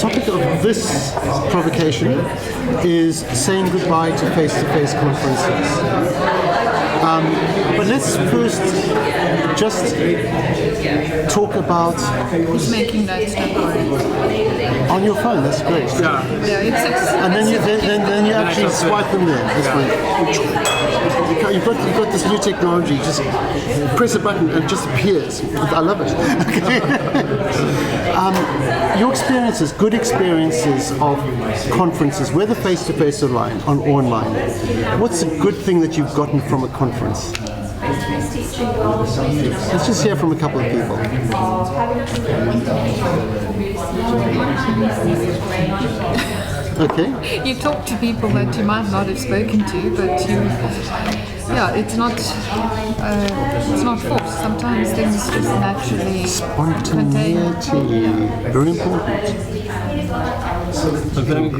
topic of this provocation is saying goodbye to face-to-face conferences. But let's first just talk about... Who's making notes? Don't worry. On your phone, that's great. Yeah. And then you actually swipe them there. That's great. You've got this new technology. Just press a button and it just appears. I love it. Okay. Your experiences, good experiences of conferences, whether face-to-face or online. What's a good thing that you've gotten from a conference? Let's just hear from a couple of people. Okay. You talk to people that you might not have spoken to, but it's not forced. Sometimes things just naturally spontaneity, very important. I think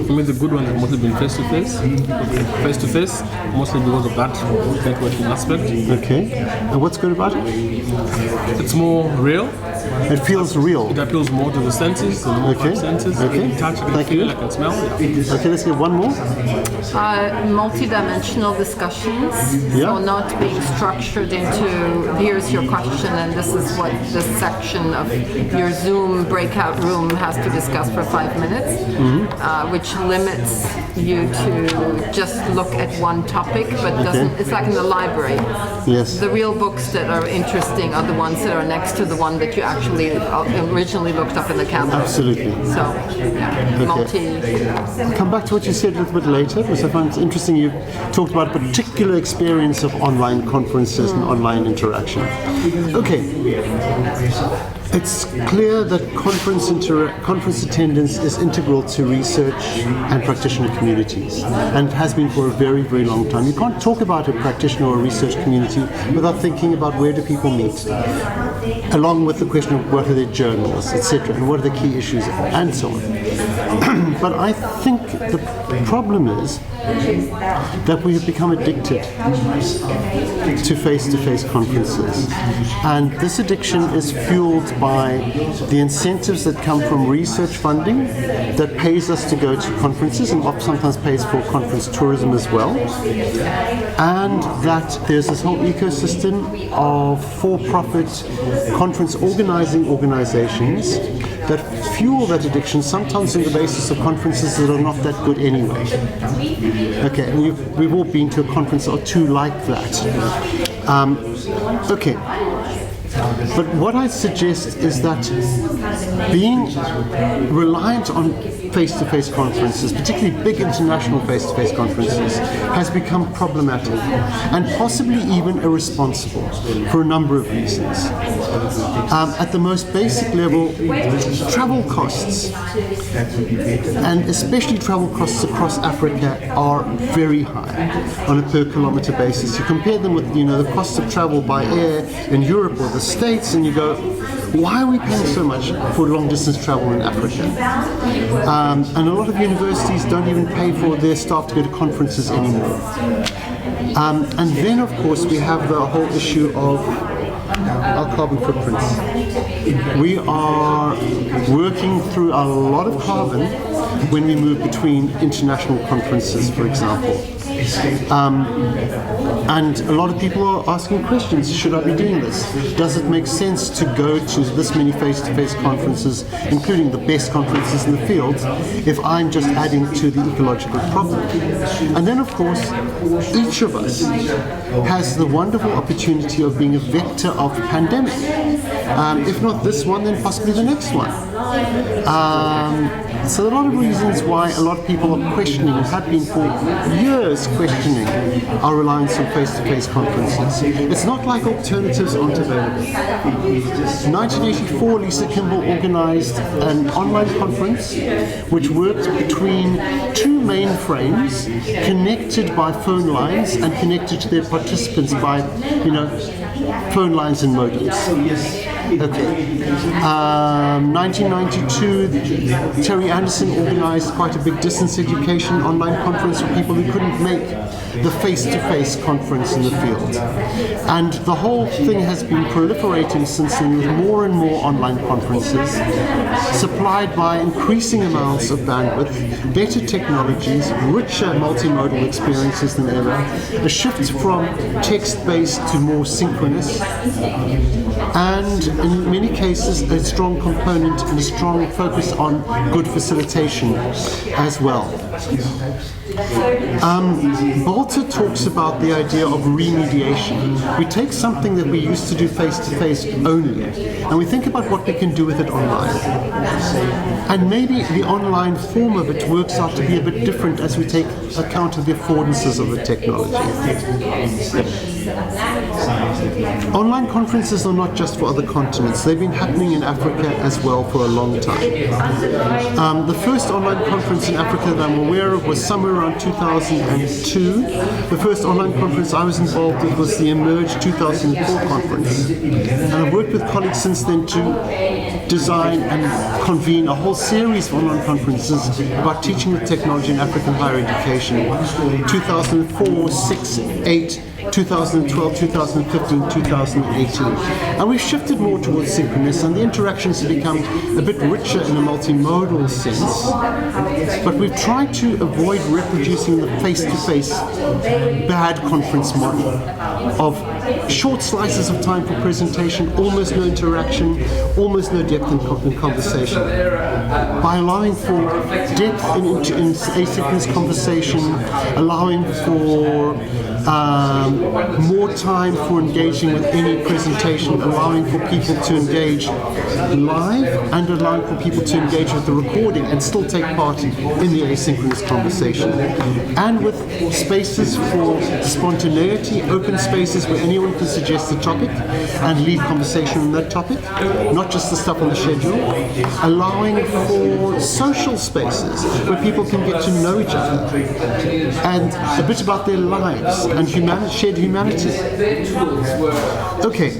for me the good one has mostly been face-to-face, mostly because of that networking aspect. Okay. And what's good about it? It's more real. It feels real. It appeals more to the senses, the more five senses. Okay. I can touch, I can feel, I can smell. Yeah. Okay, let's get one more. Multi-dimensional discussions, so not being structured into here's your question and this is what this section of your Zoom breakout room has to discuss for 5 minutes, which limits you to just look at one topic, but doesn't. It's like in the library. Yes. The real books that are interesting are the ones that are next to the one that you actually originally looked up in the catalog. Absolutely. So, I'll come back to what you said a little bit later, because I find it interesting you talked about a particular experience of online conferences and online interaction. Okay. It's clear that conference attendance is integral to research and practitioner communities, and has been for a very, very long time. You can't talk about a practitioner or a research community without thinking about where do people meet, along with the question of what are their journals, etc., and what are the key issues, and so on. But I think the problem is that we have become addicted to face-to-face conferences, and this addiction is fueled by the incentives that come from research funding that pays us to go to conferences and sometimes pays for conference tourism as well, and that there's this whole ecosystem of for-profit conference organizing organizations that fuel that addiction, sometimes on the basis of conferences that are not that good anyway. Okay, and we've all been to a conference or two like that. Okay. But what I suggest is that being reliant on face-to-face conferences, particularly big international face-to-face conferences, has become problematic and possibly even irresponsible for a number of reasons. At the most basic level, travel costs, and especially travel costs across Africa, are very high on a per kilometer basis. You compare them with the cost of travel by air in Europe or the States, and you go, why are we paying so much for long distance travel in Africa? And a lot of universities don't even pay for their staff to go to conferences anymore. And then, of course, we have the whole issue of our carbon footprints. We are working through a lot of carbon when we move between international conferences, for example. And a lot of people are asking questions, should I be doing this? Does it make sense to go to this many face-to-face conferences, including the best conferences in the field, if I'm just adding to the ecological problem? And then, of course, each of us has the wonderful opportunity of being a vector of the pandemic. If not this one, then possibly the next one. So there are a lot of reasons why a lot of people are questioning, and have been for years questioning, our reliance on face-to-face conferences. It's not like alternatives aren't available. In 1984, Lisa Kimball organized an online conference which worked between two mainframes connected by phone lines and connected to their participants by, phone lines and modems. Okay. 1992, Terry Anderson organized quite a big distance education online conference for people who couldn't make the face-to-face conference in the field. And the whole thing has been proliferating since then, with more and more online conferences supplied by increasing amounts of bandwidth, better technologies, richer multimodal experiences than ever, a shift from text-based to more synchronous, and in many cases a strong component and a strong focus on good facilitation as well. Bolter talks about the idea of remediation. We take something that we used to do face-to-face only, and we think about what we can do with it online. And maybe the online form of it works out to be a bit different as we take account of the affordances of the technology. Online conferences are not just for other continents. They've been happening in Africa as well for a long time. The first online conference in Africa that I'm aware of was somewhere around 2002. The first online conference I was involved with was the Emerge 2004 conference. And I've worked with colleagues since then to design and convene a whole series of online conferences about teaching with technology in African higher education. 2004, 6, 8, 2012, 2015, 2018. And we've shifted more towards synchronous, and the interactions have become a bit richer in a multimodal sense. But we've tried to avoid reproducing the face-to-face bad conference model of short slices of time for presentation, almost no interaction, almost no depth in conversation. By allowing for depth in asynchronous conversation, allowing for more time for engaging with any presentation, allowing for people to engage live and allowing for people to engage with the recording and still take part in the asynchronous conversation. And with spaces for spontaneity, open spaces where anyone can suggest a topic and lead conversation on that topic, not just the stuff on the schedule, allowing for social spaces where people can get to know each other and a bit about their lives and shared humanity. Okay,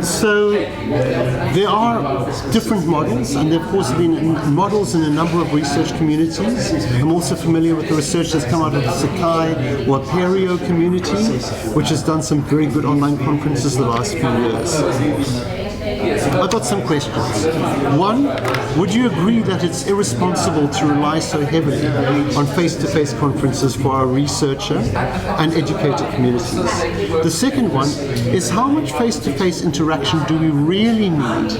so there are different models, and there of course have been models in a number of research communities. I'm also familiar with the research that's come out of the Sakai or Apereo community, which has done some very good online conferences the last few years. I've got some questions. One, would you agree that it's irresponsible to rely so heavily on face-to-face conferences for our researcher and educator communities? The second one is, how much face-to-face interaction do we really need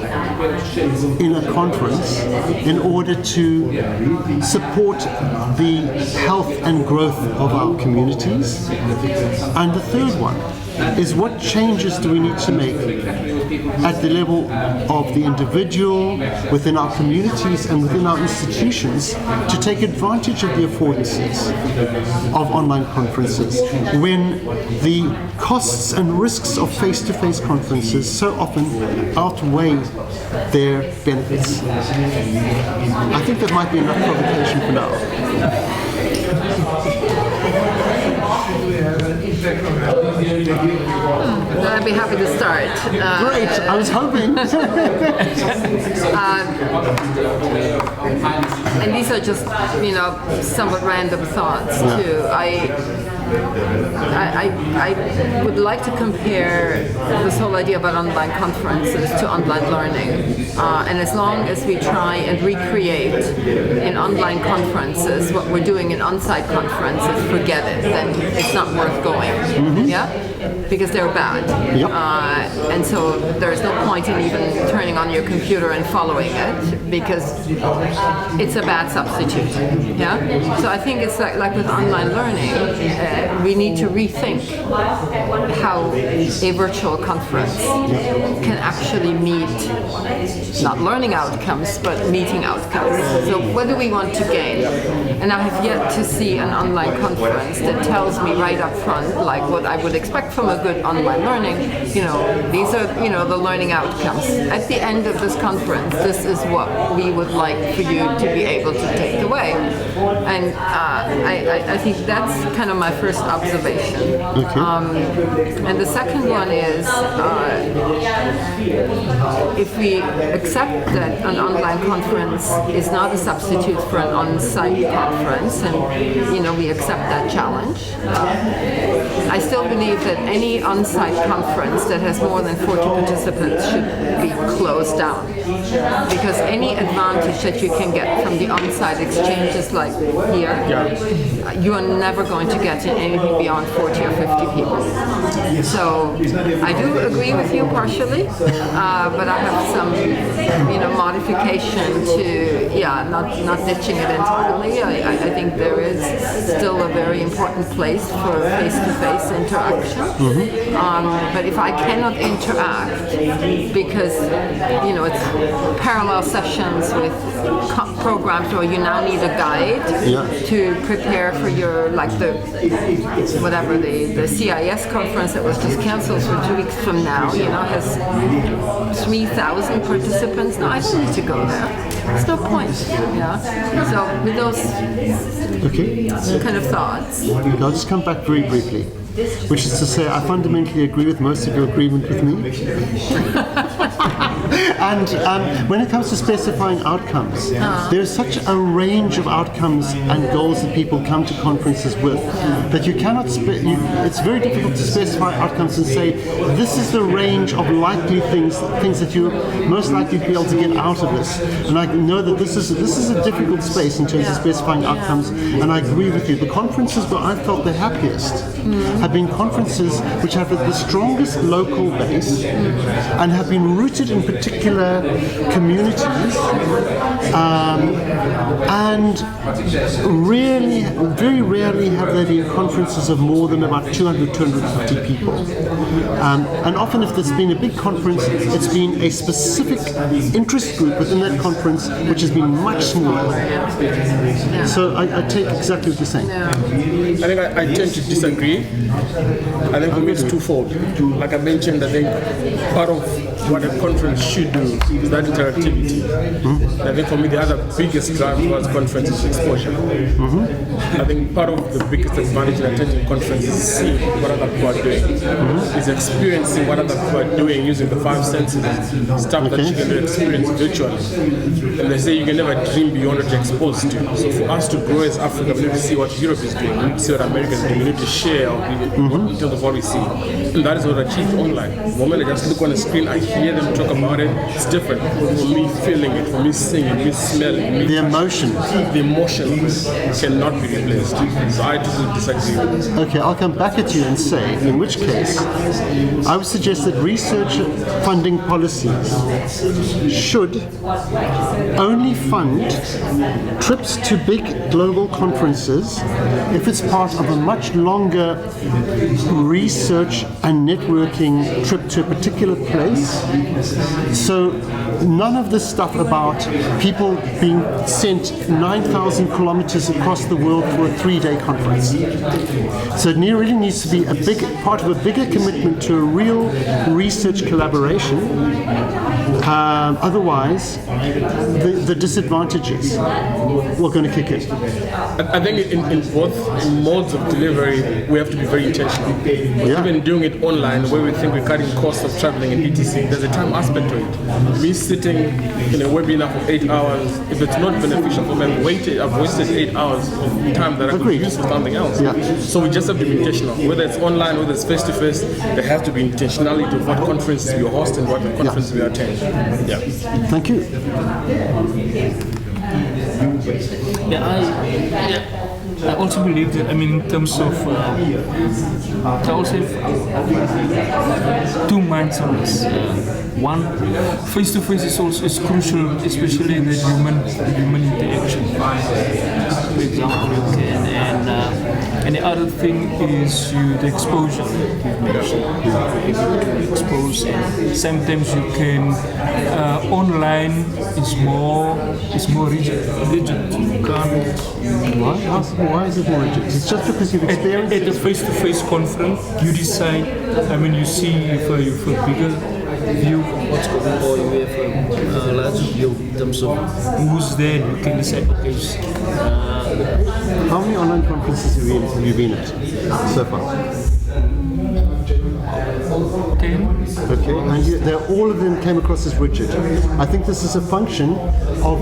in a conference in order to support the health and growth of our communities? And the third one is, what changes do we need to make at the level of the individual, within our communities and within our institutions, to take advantage of the affordances of online conferences when the costs and risks of face-to-face conferences so often outweigh their benefits? I think that might be enough provocation for now. I'd be happy to start. Great, I was hoping. And these are just, somewhat random thoughts too. I would like to compare this whole idea about online conferences to online learning. And as long as we try and recreate in online conferences what we're doing in on-site conferences, forget it. Then it's not worth going. Mm-hmm. Yeah? Because they're bad. Yep. And so there's no point in even turning on your computer and following it, because it's a bad substitute. Yeah? So I think it's like with online learning, we need to rethink how a virtual conference can actually meet not learning outcomes, but meeting outcomes. So what do we want to gain? And I have yet to see an online conference that tells me right up front, like what I would expect from a good online learning, these are, the learning outcomes. At the end of this conference, this is what we would like for you to be able to take away. And I think that's kind of my first observation. Okay. And the second one is, if we accept that an online conference is not a substitute for an on-site conference, and we accept that challenge, I still believe that any on-site conference that has more than 40 participants should be closed down, because any advantage that you can get from the on-site exchanges like here, you are never going to get in anything beyond 40 or 50 people. So I do agree with you partially, but I have some, modification to, not ditching it entirely. I think there is still a very important place for face-to-face interaction. But if I cannot interact because, it's parallel sessions with programs where you now need a guide to prepare for your, like the CIS conference that was just canceled for 2 weeks from now, has 3,000 participants. No, I don't need to go there. There's no point. So with those kind of thoughts. I'll just come back very briefly, which is to say I fundamentally agree with most of your agreement with me. And when it comes to specifying outcomes, there's such a range of outcomes and goals that people come to conferences with that you cannot. It's very difficult to specify outcomes and say this is the range of likely things that you're most likely to be able to get out of this. And I know that this is a difficult space in terms of specifying outcomes. And I agree with you. The conferences where I felt the happiest have been conferences which have the strongest local base and have been rooted in particular communities, and very rarely have there been conferences of more than about 200, 250 people. And often if there's been a big conference, it's been a specific interest group within that conference which has been much smaller. So I take exactly what you're saying. I think I tend to disagree. I think for me it's twofold. Like I mentioned, I think part of what a conference should do is that interactivity. I think for me the other biggest drive towards conference is exposure. I think part of the biggest advantage in attending conferences is seeing what other people are doing. Is experiencing what other people are doing using the 5 senses, stuff that you can experience virtually. And they say you can never dream beyond what you're exposed to. So for us to grow as Africa, we need to see what Europe is doing, we need to see what America is doing, we need to share in terms of what we see. And that is what I achieved online. The moment I just look on the screen, I hear them talk about it, it's different. For me feeling it, for me seeing it, me smelling it. The emotion cannot be replaced. So I totally disagree with this. Okay, I'll come back at you and say, in which case, I would suggest that research funding policies should only fund trips to big global conferences if it's part of a much longer research and networking trip to a particular place. So none of this stuff about people being sent 9,000 kilometers across the world for a 3-day conference. So it really needs to be a big part of a bigger commitment to a real research collaboration. Otherwise, the disadvantages we're going to kick in. I think in both modes of delivery, we have to be very intentional. Even doing it online, where we think we're cutting costs of traveling and etc., there's a time aspect to it. Me sitting in a webinar for 8 hours, if it's not beneficial for me, I've wasted 8 hours of time that I could use for something else. So we just have to be intentional. Whether it's online, whether it's face-to-face, there has to be intentionality of what conferences we host and what conferences we attend. Thank you. I also believe that, in terms of, I also have 2 minds on this. One, face-to-face is crucial, especially in the human interaction. for example, you can, and the other thing is the exposure you've mentioned. You expose, and sometimes you can online is more rigid. You can't. Why is it more rigid? It's just because you've experienced At a face-to-face conference, you decide. I mean, you see if a bigger view what's going on, or you have a larger view in terms of who's there. You can decide. Okay. How many online conferences have you been at so far? 10. Okay, and all of them came across as rigid. I think this is a function of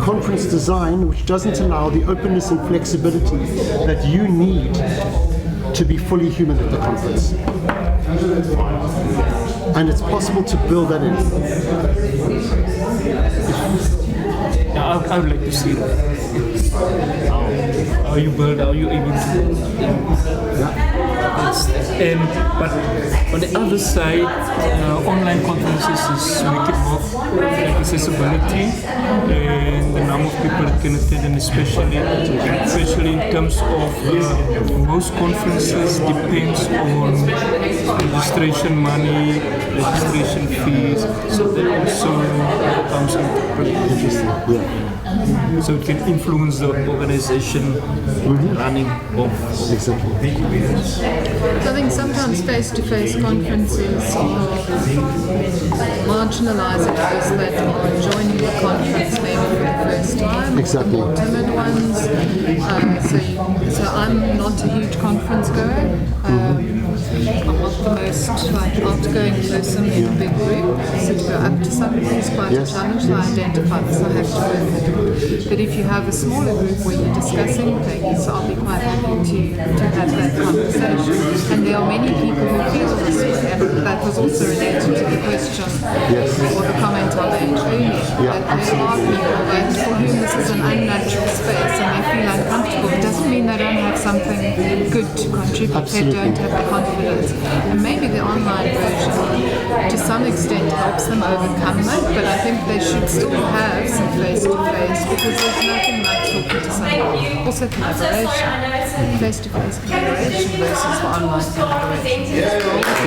conference design which doesn't allow the openness and flexibility that you need to be fully human at the conference. And it's possible to build that in. I would like to see that. How you build, how you able to build that. But on the other side, online conferences make it more like accessibility and the number of people that can attend, and especially in terms of most conferences depends on registration money, registration fees, so that also comes into play. Interesting, yeah. So it can influence the organization running of. Exactly. So I think sometimes face-to-face conferences are marginalising those that are joining the conference maybe for the first time. Exactly. Or timid ones. So I'm not a huge conference goer. I'm not the most outgoing person in a big group. So to go up to somebody is quite a challenge. So I identify this, I have to work with it. But if you have a smaller group where you're discussing things, I'll be quite happy to have that conversation. And there are many people who feel this way, and that was also related to the question or the comment I made earlier. That there are people that for whom this is an unnatural space and they feel uncomfortable. It doesn't mean they don't have something good to contribute. Absolutely. They don't have the confidence. And maybe the online version to some extent helps them overcome that, but I think they should still have some face-to-face, because there's nothing like talking to somebody. Also collaboration, face-to-face collaboration versus the online collaboration.